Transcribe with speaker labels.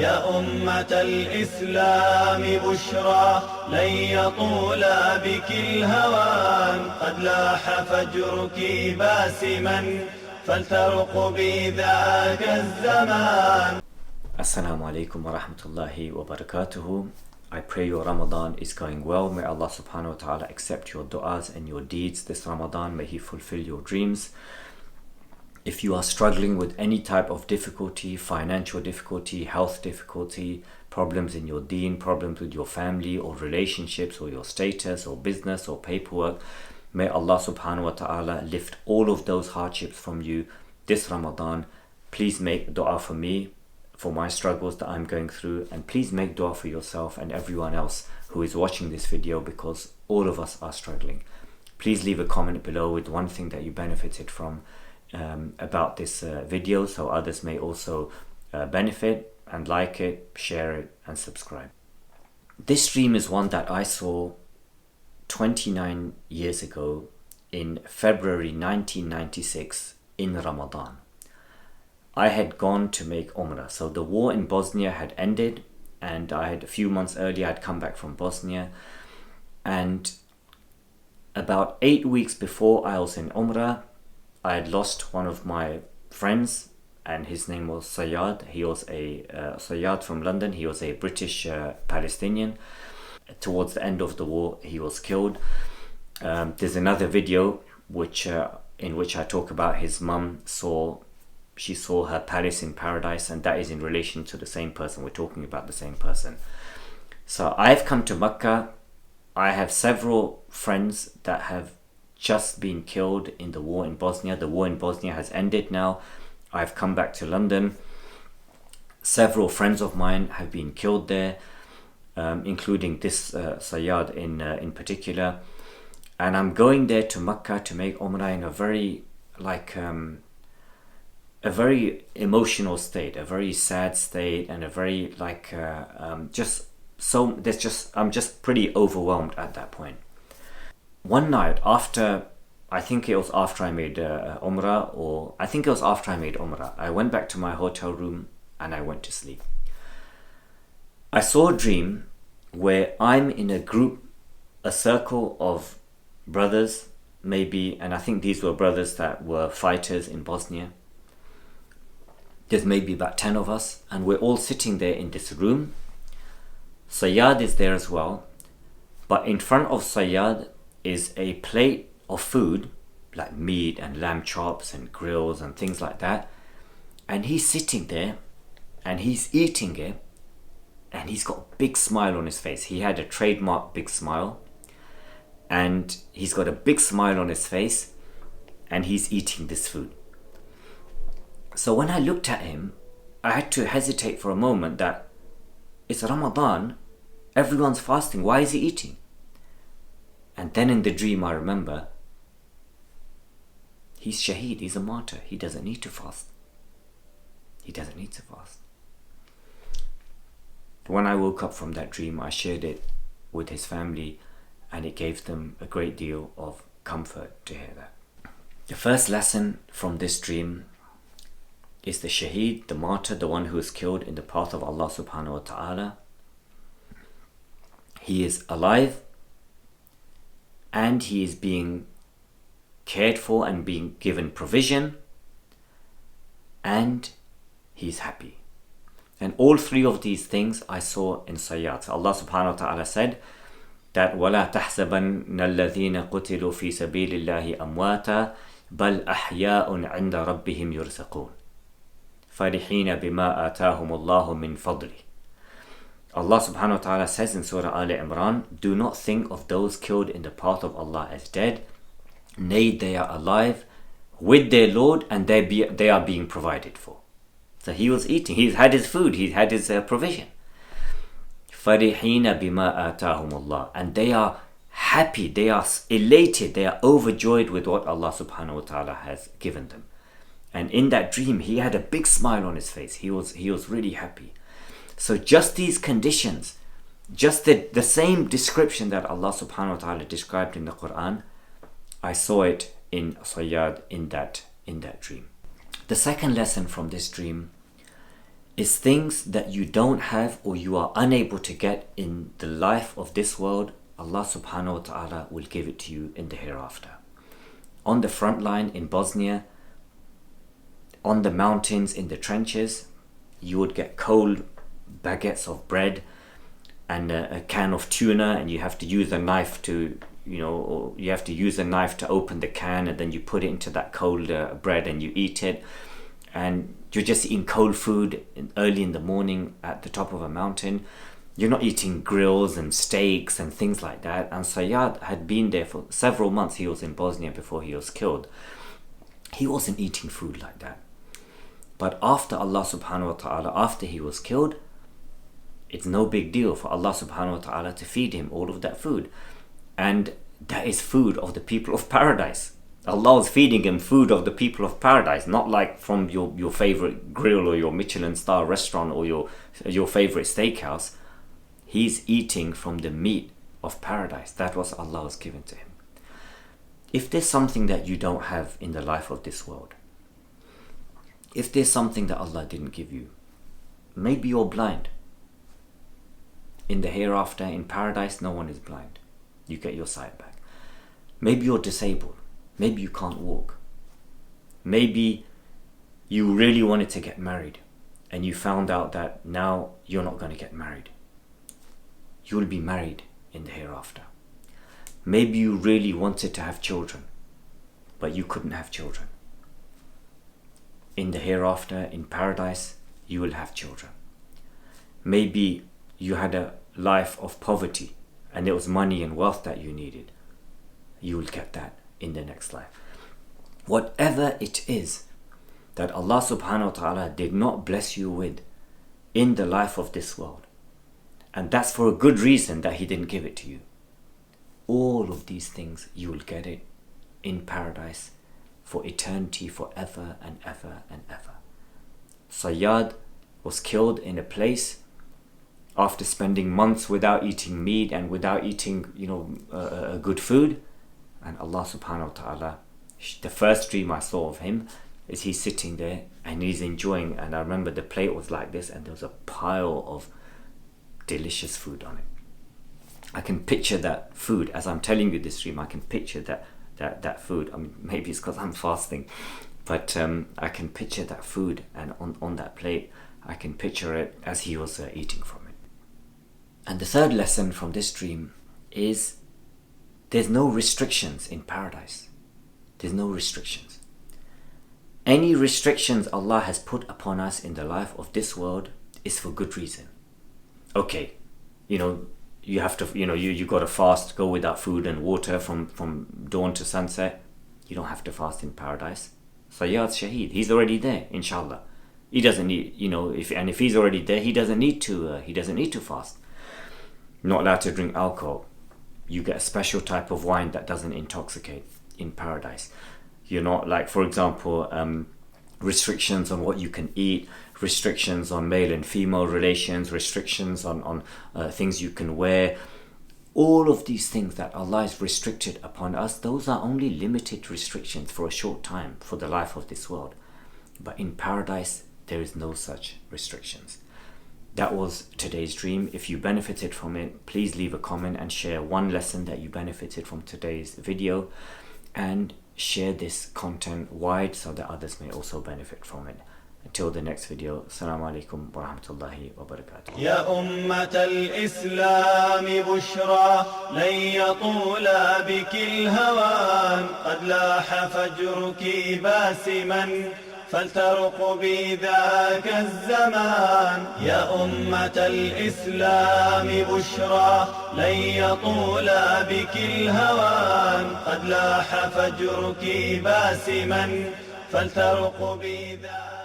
Speaker 1: يا أمة الإسلام بشرى لن يطول بك الهوان قد لاح فجرك باسما فلترقبي ذاك الزمان.
Speaker 2: Assalamu alaikum wa rahmatullahi wa barakatuhu. I pray your Ramadan is going well. May Allah subhanahu wa ta'ala accept your du'as and your deeds this Ramadan. May He fulfill your dreams. If you are struggling with any type of difficulty, financial difficulty, health difficulty, problems in your deen, problems with your family or relationships or your status or business or paperwork, may Allah subhanahu wa ta'ala lift all of those hardships from you this Ramadan. Please make dua for me, for my struggles that I'm going through, and please make dua for yourself and everyone else who is watching this video, because all of us are struggling. Please leave a comment below with one thing that you benefited from about this video, so others may also benefit, and like it, share it and subscribe. This dream is one that I saw 29 years ago in February 1996 in Ramadan. I had gone to make umrah. So the war in Bosnia had ended, and I had a few months earlier I'd come back from Bosnia, and about 8 weeks before I was in umrah, I had lost one of my friends, and his name was Sayyad. He was a Sayyad from London. He was a British Palestinian. Towards the end of the war, he was killed. There's another video in which I talk about his mum saw her palace in paradise, and that is in relation to the same person. We're talking about the same person. So I've come to Makkah. I have several friends that have just been killed in the war in Bosnia. The war in Bosnia has ended now. I've come back to London. Several friends of mine have been killed there, including this Sayyad in particular. And I'm going there to Makkah to make umrah in a very emotional state, a very sad state, and a very I'm just pretty overwhelmed at that point. One night I think it was after I made umrah, I went back to my hotel room and I went to sleep. I saw a dream where I'm in a group, a circle of brothers, maybe, and I think these were brothers that were fighters in Bosnia. There's maybe about 10 of us, and we're all sitting there in this room. Sayyad is there as well, but in front of Sayyad is a plate of food, like meat and lamb chops and grills and things like that, and he's sitting there and he's eating it, and he's got a big smile on his face. He had a trademark big smile, and he's got a big smile on his face, and he's eating this food. So when I looked at him, I had to hesitate for a moment that it's Ramadan, everyone's fasting, why is he eating? And then in the dream I remember, he's Shaheed, he's a martyr, he doesn't need to fast. He doesn't need to fast. When I woke up from that dream, I shared it with his family, and it gave them a great deal of comfort to hear that. The first lesson from this dream is the Shaheed, the martyr, the one who is killed in the path of Allah subhanahu wa ta'ala. He is alive, and he is being cared for and being given provision, and he's happy. And all three of these things I saw in Sayyad. So Allah subhanahu wa ta'ala said that وَلَا تَحْسَبَنَّ الَّذِينَ قُتِلُوا فِي سَبِيلِ اللَّهِ أَمْوَاتًا بَلْ أَحْيَاءٌ عِنْدَ رَبِّهِمْ يُرْزَقُونَ فَرِحِينَ بِمَا آتَاهُمُ اللَّهُ مِنْ فَضْلِهِ. Allah subhanahu wa ta'ala says in Surah Al Imran, do not think of those killed in the path of Allah as dead. Nay, they are alive with their Lord, and they are being provided for. So he was eating, he's had his food, he had his provision. فَرِحِينَ بِمَا آتَاهُمُ اللَّهُ. And they are happy, they are elated, they are overjoyed with what Allah subhanahu wa ta'ala has given them. And in that dream, he had a big smile on his face. He was really happy. So just these conditions, just the same description that Allah subhanahu wa ta'ala described in the Quran, I saw it in Sayyad in that dream. The second lesson from this dream is things that you don't have or you are unable to get in the life of this world. Allah subhanahu wa ta'ala will give it to you in the hereafter. On the front line in Bosnia, on the mountains, in the trenches, you would get cold baguettes of bread and a can of tuna, and you have to use a knife to, you have to use a knife to open the can, and then you put it into that cold bread and you eat it. And you're just eating cold food early in the morning at the top of a mountain. You're not eating grills and steaks and things like that. And Sayyad had been there for several months. He was in Bosnia before he was killed. He wasn't eating food like that. But after Allah subhanahu wa ta'ala, after he was killed, it's no big deal for Allah subhanahu wa ta'ala to feed him all of that food. And that is food of the people of paradise. Allah is feeding him food of the people of paradise, not like from your favorite grill or your Michelin star restaurant or your favorite steakhouse. He's eating from the meat of paradise. That was Allah has given to him. If there's something that you don't have in the life of this world, if there's something that Allah didn't give you, maybe you're blind. In the hereafter, in paradise, no one is blind. You get your sight back. Maybe you're disabled. Maybe you can't walk. Maybe you really wanted to get married and you found out that now you're not going to get married. You'll be married in the hereafter. Maybe you really wanted to have children, but you couldn't have children. In the hereafter, in paradise, you will have children. Maybe you had a life of poverty and it was money and wealth that you needed. You will get that in the next life. Whatever it is that Allah subhanahu wa ta'ala did not bless you with in the life of this world, and that's for a good reason that he didn't give it to you, all of these things you will get it in paradise for eternity, forever and ever and ever. Sayyad was killed in a place after spending months without eating meat and without eating good food. And Allah subhanahu wa ta'ala, the first dream I saw of him is he's sitting there and he's enjoying, and I remember the plate was like this and there was a pile of delicious food on it. I can picture that food as I'm telling you this dream. I can picture that food. I mean, maybe it's because I'm fasting, but I can picture that food, and on that plate I can picture it as he was eating from it. And the third lesson from this dream is there's no restrictions in paradise. There's no restrictions. Any restrictions Allah has put upon us in the life of this world is for good reason. Okay, you have to, you got to fast, go without food and water from dawn to sunset. You don't have to fast in paradise. Sayyad Shaheed, he's already there, inshallah. He doesn't need, if he's already there, he doesn't need to fast. Not allowed to drink alcohol. You get a special type of wine that doesn't intoxicate in paradise. You're not like, for example, restrictions on what you can eat, restrictions on male and female relations, restrictions on things you can wear. All of these things that Allah has restricted upon us, those are only limited restrictions for a short time for the life of this world. But in paradise, there is no such restrictions. That was today's dream. If you benefited from it, please leave a comment and share one lesson that you benefited from today's video, and share this content wide so that others may also benefit from it. Until the next video, Assalamu alaikum wa rahmatullahi wa barakatuh.
Speaker 1: يا أمة الإسلام بشرى لن يطول بك الهوان قد لاح فجرك باسما فلترقبي ذاك الزمان. يا أمة الإسلام بشرى لن يطول بك الهوان قد لاح فجرك باسما فلترقبي ذاك